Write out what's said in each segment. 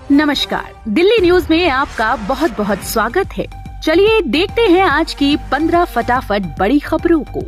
नमस्कार, दिल्ली न्यूज में आपका बहुत बहुत स्वागत है। चलिए देखते हैं आज की 15 फटाफट बड़ी खबरों को।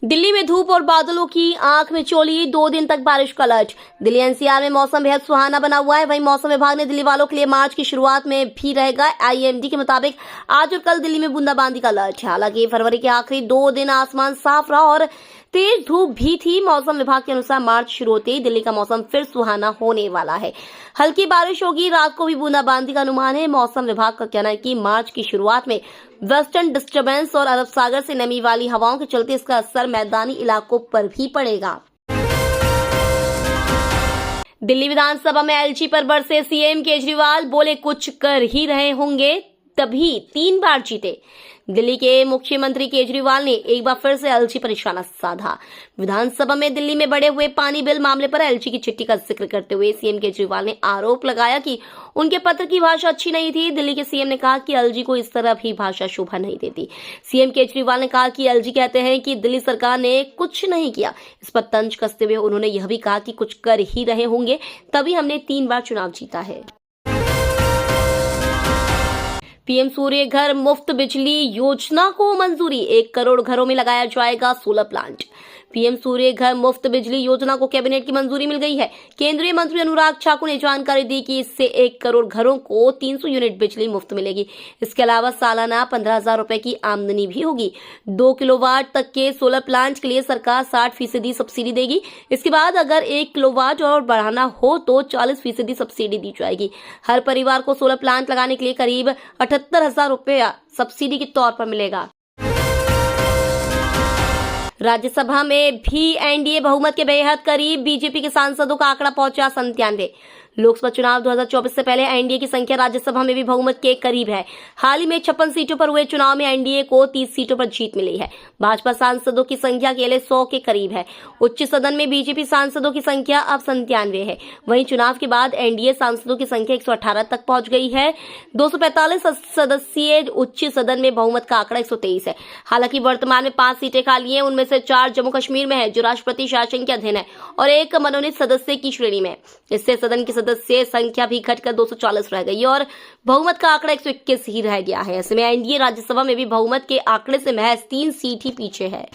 दिल्ली में धूप और बादलों की आंख में चोली, 2 दिन तक बारिश का अलर्ट। दिल्ली एनसीआर में मौसम बेहद सुहाना बना हुआ है। वहीं मौसम विभाग ने दिल्ली वालों के लिए मार्च की शुरुआत में भी रहेगा। आईएमडी के मुताबिक आज और कल दिल्ली में बूंदाबांदी का अलर्ट है। हालांकि फरवरी के आखिरी 2 दिन आसमान साफ रहा और तेज धूप भी थी। मौसम विभाग के अनुसार मार्च शुरू होते ही दिल्ली का मौसम फिर सुहाना होने वाला है। हल्की बारिश होगी, रात को भी बूंदाबांदी का अनुमान है। मौसम विभाग का कहना है कि मार्च की शुरुआत में वेस्टर्न डिस्टर्बेंस और अरब सागर से नमी वाली हवाओं के चलते इसका असर मैदानी इलाकों पर भी पड़ेगा। दिल्ली विधानसभा में एलजी पर बरसे सीएम केजरीवाल, बोले कुछ कर ही रहे होंगे तभी 3 बार जीते। दिल्ली के मुख्यमंत्री केजरीवाल ने एक बार फिर से एलजी पर निशाना साधा। विधानसभा में दिल्ली में बढ़े हुए पानी बिल मामले पर एलजी की चिट्ठी का जिक्र करते हुए सीएम केजरीवाल ने आरोप लगाया कि उनके पत्र की भाषा अच्छी नहीं थी। दिल्ली के सीएम ने कहा कि एलजी को इस तरह भी भाषा शोभा नहीं देती। सीएम केजरीवाल ने कहा कि एलजी कहते हैं कि दिल्ली सरकार ने कुछ नहीं किया। इस पर तंज कसते हुए उन्होंने यह भी कहा कि कुछ कर ही रहे होंगे तभी हमने 3 बार चुनाव जीता है। पीएम सूर्य घर मुफ्त बिजली योजना को मंजूरी, 1 करोड़ घरों में लगाया जाएगा सोलर प्लांट। पीएम सूर्य घर मुफ्त बिजली योजना को कैबिनेट की मंजूरी मिल गई है। केंद्रीय मंत्री अनुराग ठाकुर ने जानकारी दी कि इससे 1 करोड़ घरों को 300 यूनिट बिजली मुफ्त मिलेगी। इसके अलावा सालाना 15,000 रुपए की आमदनी भी होगी। 2 किलोवाट तक के सोलर प्लांट के लिए सरकार 60% सब्सिडी देगी। इसके बाद अगर 1 किलोवाट और बढ़ाना हो तो 40% सब्सिडी दी जाएगी। हर परिवार को सोलर प्लांट लगाने के लिए करीब 78,000 रुपया सब्सिडी के तौर पर मिलेगा। राज्यसभा में भी एनडीए बहुमत के बेहद करीब, बीजेपी के सांसदों का आंकड़ा पहुंचा 97। लोकसभा चुनाव 2024 से पहले एनडीए की संख्या राज्यसभा में भी बहुमत के करीब है। हाल ही में 56 सीटों पर हुए चुनाव में एनडीए को 30 सीटों पर जीत मिली है। भाजपा सांसदों की संख्या अकेले 100 के करीब है। उच्च सदन में बीजेपी सांसदों की संख्या अब 97 है। वहीं चुनाव के बाद एनडीए सांसदों की संख्या 118 तक पहुंच गई है। 245 सदस्यीय उच्च सदन में बहुमत का आंकड़ा 123 है। हालांकि वर्तमान में 5 सीटें खाली हैं। उनमें से 4 जम्मू कश्मीर में है, जो राष्ट्रपति शासन के अधीन है, और 1 मनोनीत सदस्य की श्रेणी में। इससे सदन की सदस्य संख्या भी घटकर 240 रह गई और बहुमत का आंकड़ा 121 ही रह गया है। ऐसे में एनडीए राज्यसभा में भी बहुमत के आंकड़े से महज 3 सीट ही पीछे है।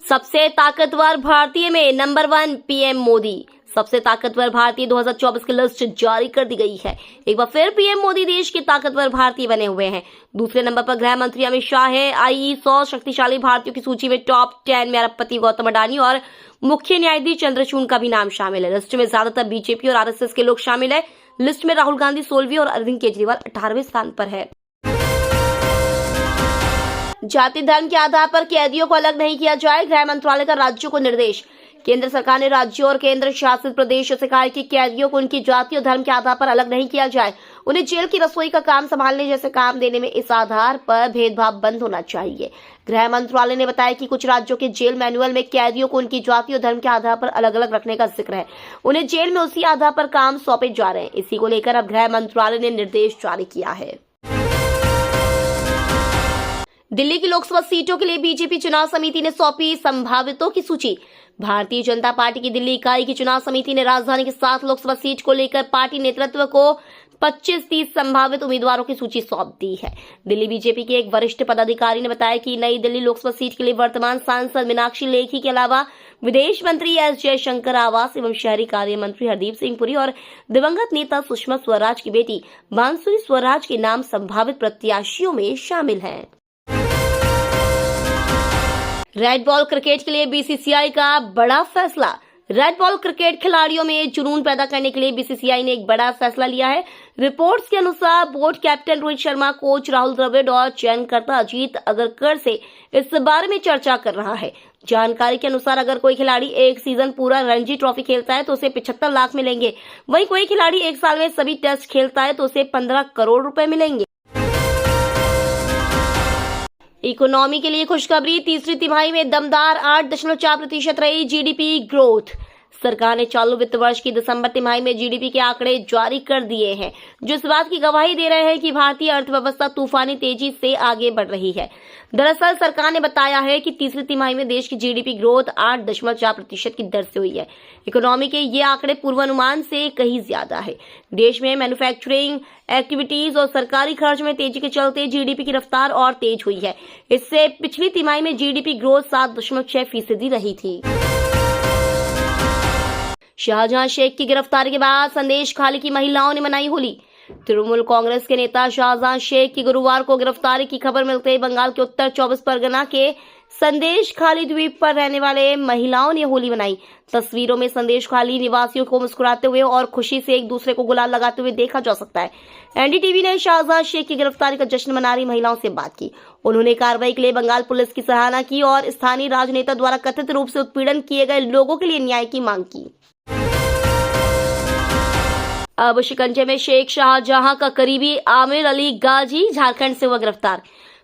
सबसे ताकतवर भारतीय में नंबर 1 पीएम मोदी। सबसे ताकतवर भारतीय 2024 की लिस्ट जारी कर दी गई है। एक बार फिर पीएम मोदी देश के ताकतवर भारतीय बने हुए हैं। दूसरे नंबर पर गृह मंत्री अमित शाह है। आई 100 शक्तिशाली भारतीयों की सूची में टॉप 10 में अरबपति गौतम अडानी और मुख्य न्यायाधीश चंद्रचूड़ का भी नाम शामिल है। लिस्ट में ज्यादातर बीजेपी और आरएसएस के लोग शामिल है। लिस्ट में राहुल गांधी 16वीं और अरविंद केजरीवाल 18वें स्थान पर है। जाति धर्म के आधार पर कैदियों को अलग नहीं किया जाए, गृह मंत्रालय का राज्यों को निर्देश। केंद्र सरकार ने राज्यों और केंद्र शासित प्रदेशों से कहा है कि कैदियों को उनकी जाति और धर्म के आधार पर अलग नहीं किया जाए। उन्हें जेल की रसोई का काम संभालने जैसे काम देने में इस आधार पर भेदभाव बंद होना चाहिए। गृह मंत्रालय ने बताया कि कुछ राज्यों के जेल मैनुअल में कैदियों को उनकी जाति और धर्म के आधार पर अलग अलग रखने का जिक्र है। उन्हें जेल में उसी आधार पर काम सौंपे जा रहे हैं। इसी को लेकर अब गृह मंत्रालय ने निर्देश जारी किया है। दिल्ली की लोकसभा सीटों के लिए बीजेपी चुनाव समिति ने सौंपी संभावितों की सूची। भारतीय जनता पार्टी की दिल्ली इकाई की चुनाव समिति ने राजधानी के 7 लोकसभा सीट को लेकर पार्टी नेतृत्व को 25-30 संभावित उम्मीदवारों की सूची सौंप दी है। दिल्ली बीजेपी के एक वरिष्ठ पदाधिकारी ने बताया कि नई दिल्ली लोकसभा सीट के लिए वर्तमान सांसद मीनाक्षी लेखी के अलावा विदेश मंत्री एस जयशंकर, आवास एवं शहरी कार्य मंत्री हरदीप सिंह पुरी और दिवंगत नेता सुषमा स्वराज की बेटी बांसुरी स्वराज के नाम संभावित प्रत्याशियों में शामिल हैं। रेड बॉल क्रिकेट के लिए बीसीसीआई का बड़ा फैसला। रेड बॉल क्रिकेट खिलाड़ियों में जुनून पैदा करने के लिए बीसीसीआई ने एक बड़ा फैसला लिया है। रिपोर्ट्स के अनुसार board captain Rohit Sharma, coach Rahul Dravid और चयनकर्ता अजीत अगरकर से इस बारे में चर्चा कर रहा है। जानकारी के अनुसार अगर कोई खिलाड़ी एक सीजन पूरा रणजी ट्रॉफी खेलता है तो उसे 75 लाख मिलेंगे। वहीं कोई खिलाड़ी 1 साल में सभी टेस्ट खेलता है तो उसे 15 करोड़ रुपए मिलेंगे। इकोनॉमी के लिए खुशखबरी, तीसरी तिमाही में दमदार 8.4% रही जीडीपी ग्रोथ। सरकार ने चालू वित्त वर्ष की दिसंबर तिमाही में जीडीपी के आंकड़े जारी कर दिए हैं, जो इस बात की गवाही दे रहे हैं कि भारतीय अर्थव्यवस्था तूफानी तेजी से आगे बढ़ रही है। दरअसल सरकार ने बताया है कि तीसरी तिमाही में देश की जीडीपी ग्रोथ 8.4% की दर से हुई है। इकोनॉमी के ये आंकड़े पूर्वानुमान से कहीं ज्यादा है। देश में मैन्युफैक्चरिंग एक्टिविटीज और सरकारी खर्च में तेजी के चलते जीडीपी की रफ्तार और तेज हुई है। इससे पिछली तिमाही में जीडीपी ग्रोथ 7.6% रही थी। शाहजहां शेख की गिरफ्तारी के बाद संदेश खाली की महिलाओं ने मनाई होली। तृणमूल कांग्रेस के नेता शाहजहां शेख की गुरुवार को गिरफ्तारी की खबर मिलते ही बंगाल के उत्तर 24 परगना के संदेश खाली द्वीप पर रहने वाले महिलाओं ने होली मनाई। तस्वीरों में संदेश खाली निवासियों को मुस्कुराते हुए और खुशी से एक दूसरे को गुलाल लगाते हुए देखा जा सकता है। एनडीटीवी ने शाहजहां शेख की गिरफ्तारी का जश्न मना रही महिलाओं से बात की। उन्होंने कार्रवाई के लिए बंगाल पुलिस की सराहना की और स्थानीय राजनेता द्वारा कथित रूप से उत्पीड़न किए गए लोगों के लिए न्याय की मांग की। अब शिकंजे में शेख शाहजहां का करीबी आमिर अली गाजी झारखंड से हुआ गिरफ्तार।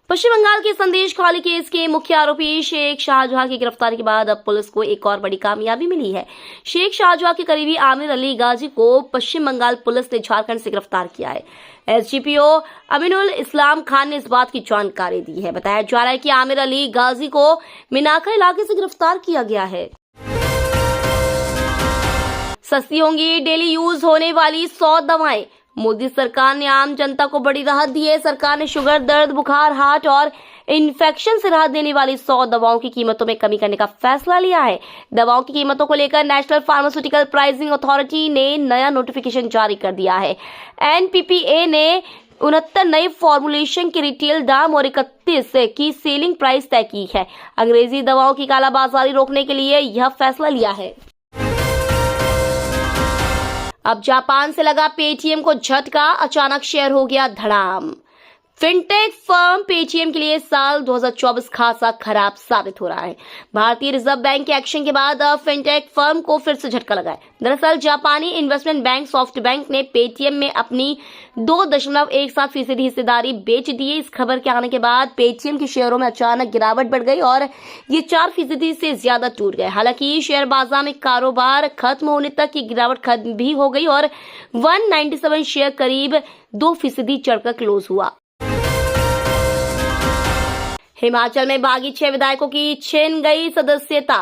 पश्चिम बंगाल के संदेश खाली केस के मुख्य आरोपी शेख शाहजहां की गिरफ्तारी के बाद अब पुलिस को एक और बड़ी कामयाबी मिली है। शेख शाहजहां के करीबी आमिर अली गाजी को पश्चिम बंगाल पुलिस ने झारखंड से गिरफ्तार किया है। एसडीपीओ अमीनुल इस्लाम खान ने इस बात की जानकारी दी है। बताया जा रहा है कि आमिर अली गाजी को मिनाका इलाके से गिरफ्तार किया गया है। सस्ती होंगी डेली यूज होने वाली 100 दवाएं। मोदी सरकार ने आम जनता को बड़ी राहत दी है। सरकार ने शुगर, दर्द, बुखार, हार्ट और इन्फेक्शन से राहत देने वाली 100 दवाओं की कीमतों में कमी करने का फैसला लिया है। दवाओं की कीमतों को लेकर नेशनल फार्मास्यूटिकल प्राइसिंग अथॉरिटी ने नया नोटिफिकेशन जारी कर दिया है। एनपीपीए ने 69 नए फॉर्मुलेशन के रिटेल दाम और 31 की सेलिंग प्राइस तय की है। अंग्रेजी दवाओं की कालाबाजारी रोकने के लिए यह फैसला लिया है। अब जापान से लगा पेटीएम को झटका, अचानक शेयर हो गया धड़ाम। फिनटेक फर्म पेटीएम के लिए साल 2024 खासा खराब साबित हो रहा है। भारतीय रिजर्व बैंक के एक्शन के बाद अब फिनटेक फर्म को फिर से झटका लगा है। दरअसल जापानी इन्वेस्टमेंट बैंक सॉफ्टबैंक ने पेटीएम में अपनी 2.17% हिस्सेदारी बेच दी है। इस खबर के आने के बाद पेटीएम के शेयरों में अचानक गिरावट बढ़ गई और ये 4% से ज्यादा टूट गए। हालांकि शेयर बाजार में कारोबार खत्म होने तक की गिरावट खत्म भी हो गई और 197 शेयर करीब 2% चढ़कर क्लोज हुआ। हिमाचल में बागी 6 विधायकों की छिन गई सदस्यता।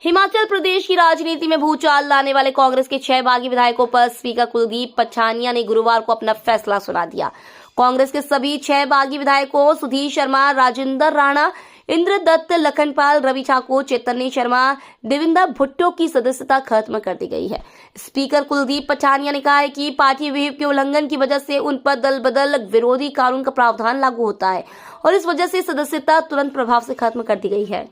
हिमाचल प्रदेश की राजनीति में भूचाल लाने वाले कांग्रेस के 6 बागी विधायकों पर स्पीकर कुलदीप पठानिया ने गुरुवार को अपना फैसला सुना दिया। कांग्रेस के सभी 6 बागी विधायकों सुधीर शर्मा, राजेंद्र राणा, इंद्र दत्त, लखनपाल, रवि ठाकुर, चैतन्य शर्मा, देविंदर भुट्टो की सदस्यता खत्म कर दी गई है। स्पीकर कुलदीप पठानिया ने कहा है कि पार्टी व्हिप के उल्लंघन की वजह से उन पर दल बदल विरोधी कानून का प्रावधान लागू होता है और इस वजह से सदस्यता तुरंत प्रभाव से खत्म कर दी गई है।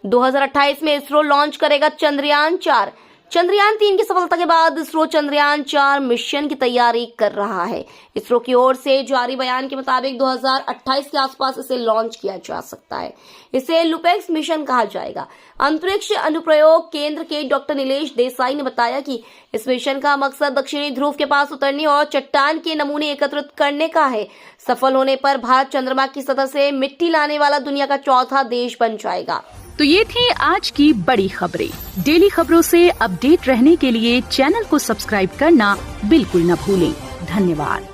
2028 में इसरो लॉन्च करेगा चंद्रयान 4। चंद्रयान 3 की सफलता के बाद इसरो चंद्रयान 4 मिशन की तैयारी कर रहा है। इसरो की ओर से जारी बयान के मुताबिक 2028 के आसपास इसे लॉन्च किया जा सकता है। इसे लुपेक्स मिशन कहा जाएगा। अंतरिक्ष अनुप्रयोग केंद्र के डॉक्टर नीलेश देसाई ने बताया कि इस मिशन का मकसद दक्षिणी ध्रुव के पास उतरने और चट्टान के नमूने एकत्रित करने का है। सफल होने पर भारत चंद्रमा की सतह से मिट्टी लाने वाला दुनिया का चौथा देश बन जाएगा। तो ये थी आज की बड़ी खबरें। डेली खबरों से अपडेट रहने के लिए चैनल को सब्सक्राइब करना बिल्कुल न भूलें। धन्यवाद।